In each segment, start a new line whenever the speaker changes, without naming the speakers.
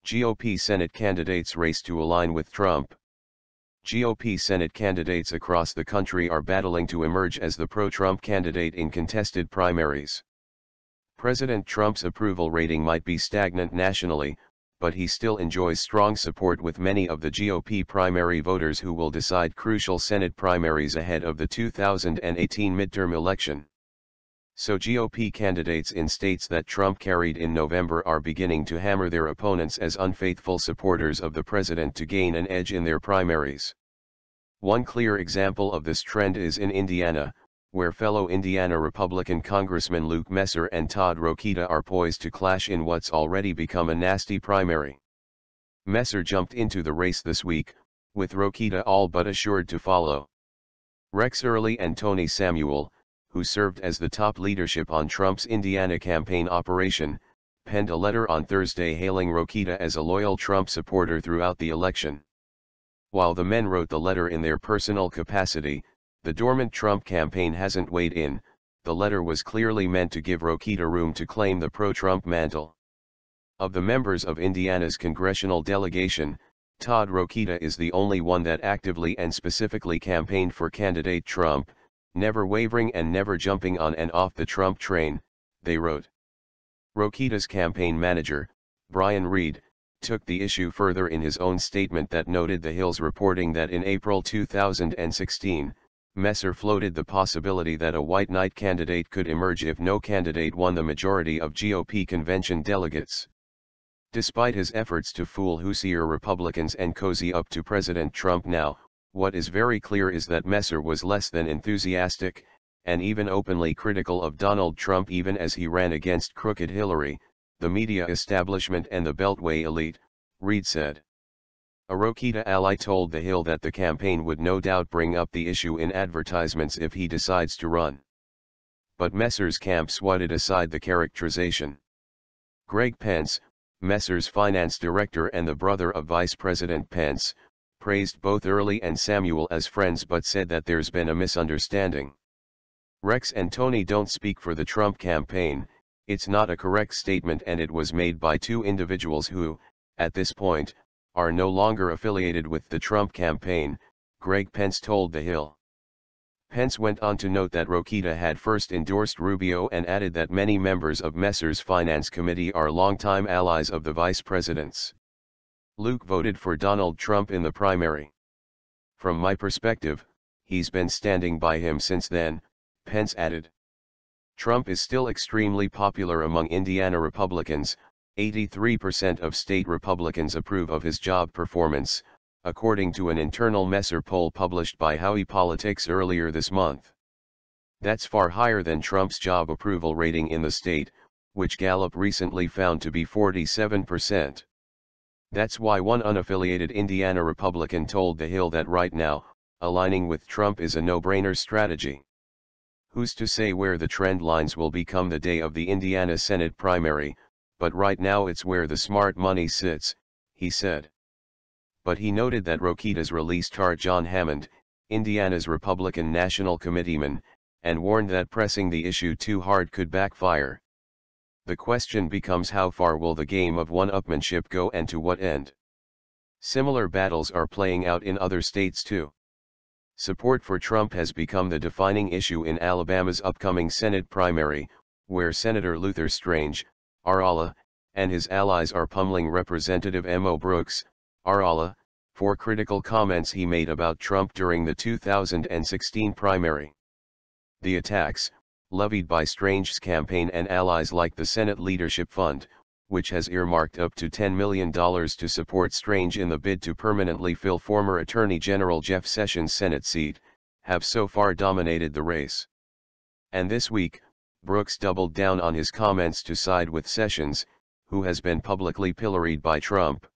GOP Senate candidates race to align with Trump. GOP Senate candidates across the country are battling to emerge as the pro-Trump candidate in contested primaries. President Trump's approval rating might be stagnant nationally, but he still enjoys strong support with many of the GOP primary voters who will decide crucial Senate primaries ahead of the 2018 midterm election. So GOP candidates in states that Trump carried in November are beginning to hammer their opponents as unfaithful supporters of the president to gain an edge in their primaries. One clear example of this trend is in Indiana, where fellow Indiana Republican Congressman Luke Messer and Todd Rokita are poised to clash in what's already become a nasty primary. Messer jumped into the race this week, with Rokita all but assured to follow. Rex Early and Tony Samuel, who served as the top leadership on Trump's Indiana campaign operation, penned a letter on Thursday hailing Rokita as a loyal Trump supporter throughout the election. While the men wrote the letter in their personal capacity, the dormant Trump campaign hasn't weighed in. The letter was clearly meant to give Rokita room to claim the pro-Trump mantle. Of the members of Indiana's congressional delegation, Todd Rokita is the only one that actively and specifically campaigned for candidate Trump, never wavering and never jumping on and off the Trump train, they wrote. Rokita's campaign manager, Brian Reed, took the issue further in his own statement that noted the Hill's reporting that in April 2016, Messer floated the possibility that a white knight candidate could emerge if no candidate won the majority of GOP convention delegates. Despite his efforts to fool Hoosier Republicans and cozy up to President Trump now, what is very clear is that Messer was less than enthusiastic, and even openly critical of Donald Trump even as he ran against crooked Hillary, the media establishment and the Beltway elite, Reed said. A Rokita ally told The Hill that the campaign would no doubt bring up the issue in advertisements if he decides to run. But Messer's camp swatted aside the characterization. Greg Pence, Messer's finance director and the brother of Vice President Pence, praised both Early and Samuel as friends but said that there's been a misunderstanding. Rex and Tony don't speak for the Trump campaign. It's not a correct statement and it was made by two individuals who, at this point, are no longer affiliated with the Trump campaign, Greg Pence told The Hill. Pence went on to note that Rokita had first endorsed Rubio and added that many members of Messer's finance committee are longtime allies of the vice presidents. Luke voted for Donald Trump in the primary. From my perspective, he's been standing by him since then, Pence added. Trump is still extremely popular among Indiana Republicans. 83% of state Republicans approve of his job performance, according to an internal Messer poll published by Howie Politics earlier this month. That's far higher than Trump's job approval rating in the state, which Gallup recently found to be 47%. That's why one unaffiliated Indiana Republican told The Hill that right now, aligning with Trump is a no-brainer strategy. Who's to say where the trend lines will become the day of the Indiana Senate primary, but right now it's where the smart money sits, he said. But he noted that Rokita's released tar John Hammond, Indiana's Republican National Committeeman, and warned that pressing the issue too hard could backfire. The question becomes how far will the game of one-upmanship go and to what end? Similar battles are playing out in other states too. Support for Trump has become the defining issue in Alabama's upcoming Senate primary, where Senator Luther Strange, Arala, and his allies are pummeling Representative Mo Brooks, Arala, for critical comments he made about Trump during the 2016 primary. The attacks, levied by Strange's campaign and allies like the Senate Leadership Fund, which has earmarked up to $10 million to support Strange in the bid to permanently fill former Attorney General Jeff Sessions' Senate seat, have so far dominated the race. And this week, Brooks doubled down on his comments to side with Sessions, who has been publicly pilloried by Trump.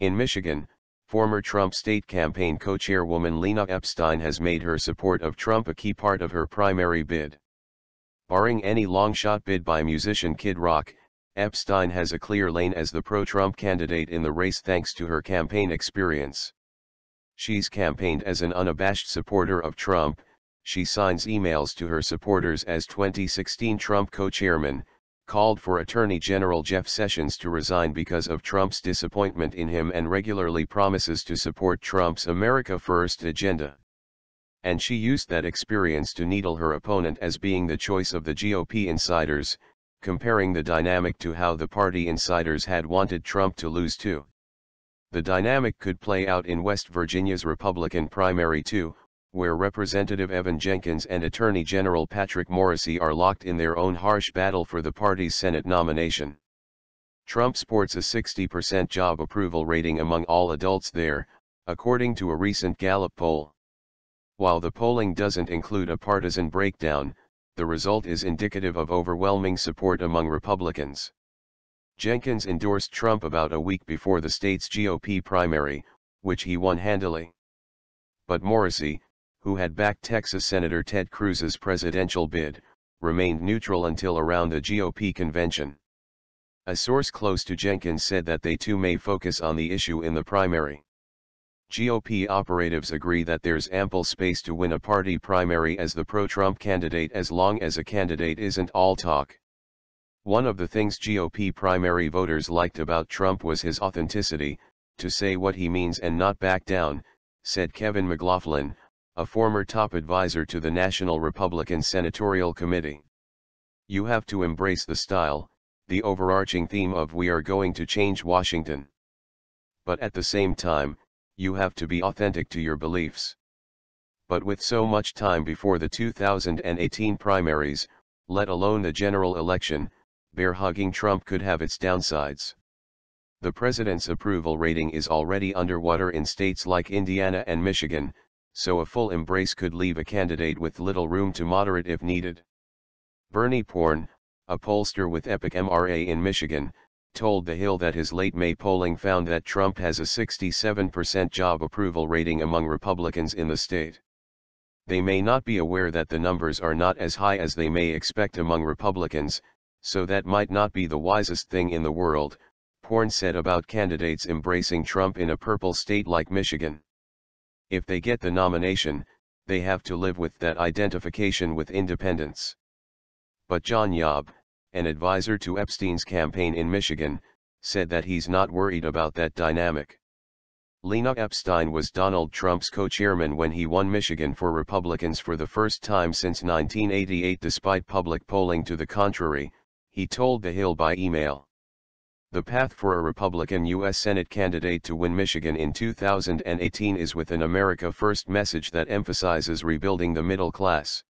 In Michigan, former Trump state campaign co-chairwoman Lena Epstein has made her support of Trump a key part of her primary bid. Barring any long-shot bid by musician Kid Rock, Epstein has a clear lane as the pro-Trump candidate in the race thanks to her campaign experience. She's campaigned as an unabashed supporter of Trump. She signs emails to her supporters as 2016 Trump co-chairman, called for Attorney General Jeff Sessions to resign because of Trump's disappointment in him and regularly promises to support Trump's America First agenda. And she used that experience to needle her opponent as being the choice of the GOP insiders, comparing the dynamic to how the party insiders had wanted Trump to lose too. The dynamic could play out in West Virginia's Republican primary too, where Representative Evan Jenkins and Attorney General Patrick Morrisey are locked in their own harsh battle for the party's Senate nomination. Trump sports a 60% job approval rating among all adults there, according to a recent Gallup poll. While the polling doesn't include a partisan breakdown, the result is indicative of overwhelming support among Republicans. Jenkins endorsed Trump about a week before the state's GOP primary, which he won handily. But Morrisey, who had backed Texas Senator Ted Cruz's presidential bid, remained neutral until around the GOP convention. A source close to Jenkins said that they too may focus on the issue in the primary. GOP operatives agree that there's ample space to win a party primary as the pro-Trump candidate as long as a candidate isn't all talk. One of the things GOP primary voters liked about Trump was his authenticity, to say what he means and not back down, said Kevin McLaughlin, a former top advisor to the National Republican Senatorial Committee. You have to embrace the style, the overarching theme of "We are going to change Washington." But at the same time, you have to be authentic to your beliefs. But with so much time before the 2018 primaries, let alone the general election, bear-hugging Trump could have its downsides. The president's approval rating is already underwater in states like Indiana and Michigan, so a full embrace could leave a candidate with little room to moderate if needed. Bernie Porn, a pollster with Epic MRA in Michigan, told The Hill that his late May polling found that Trump has a 67% job approval rating among Republicans in the state. They may not be aware that the numbers are not as high as they may expect among Republicans, so that might not be the wisest thing in the world, Porn said about candidates embracing Trump in a purple state like Michigan. If they get the nomination, they have to live with that identification with independents. But John Yob, an advisor to Epstein's campaign in Michigan, said that he's not worried about that dynamic. Lena Epstein was Donald Trump's co-chairman when he won Michigan for Republicans for the first time since 1988 despite public polling to the contrary, he told The Hill by email. The path for a Republican U.S. Senate candidate to win Michigan in 2018 is with an America First message that emphasizes rebuilding the middle class.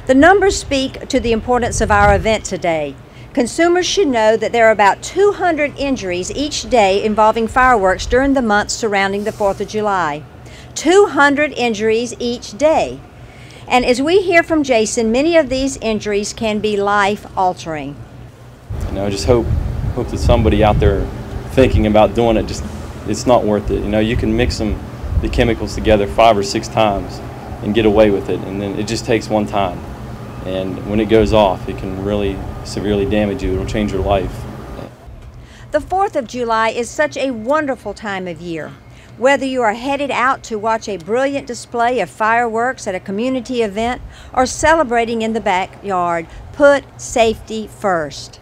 The numbers speak to the importance of our event today. Consumers should know that there are about 200 injuries each day involving fireworks during the months surrounding the 4th of July. 200 injuries each day. And as we hear from Jason, many of these injuries can be life-altering.
You know, just hope that somebody out there thinking about doing it, it's not worth it. You know, you can mix the chemicals together 5 or 6 times and get away with it, and then it just takes one time. And when it goes off, it can really severely damage you. It'll change your life.
The 4th of July is such a wonderful time of year. Whether you are headed out to watch a brilliant display of fireworks at a community event or celebrating in the backyard, put safety first.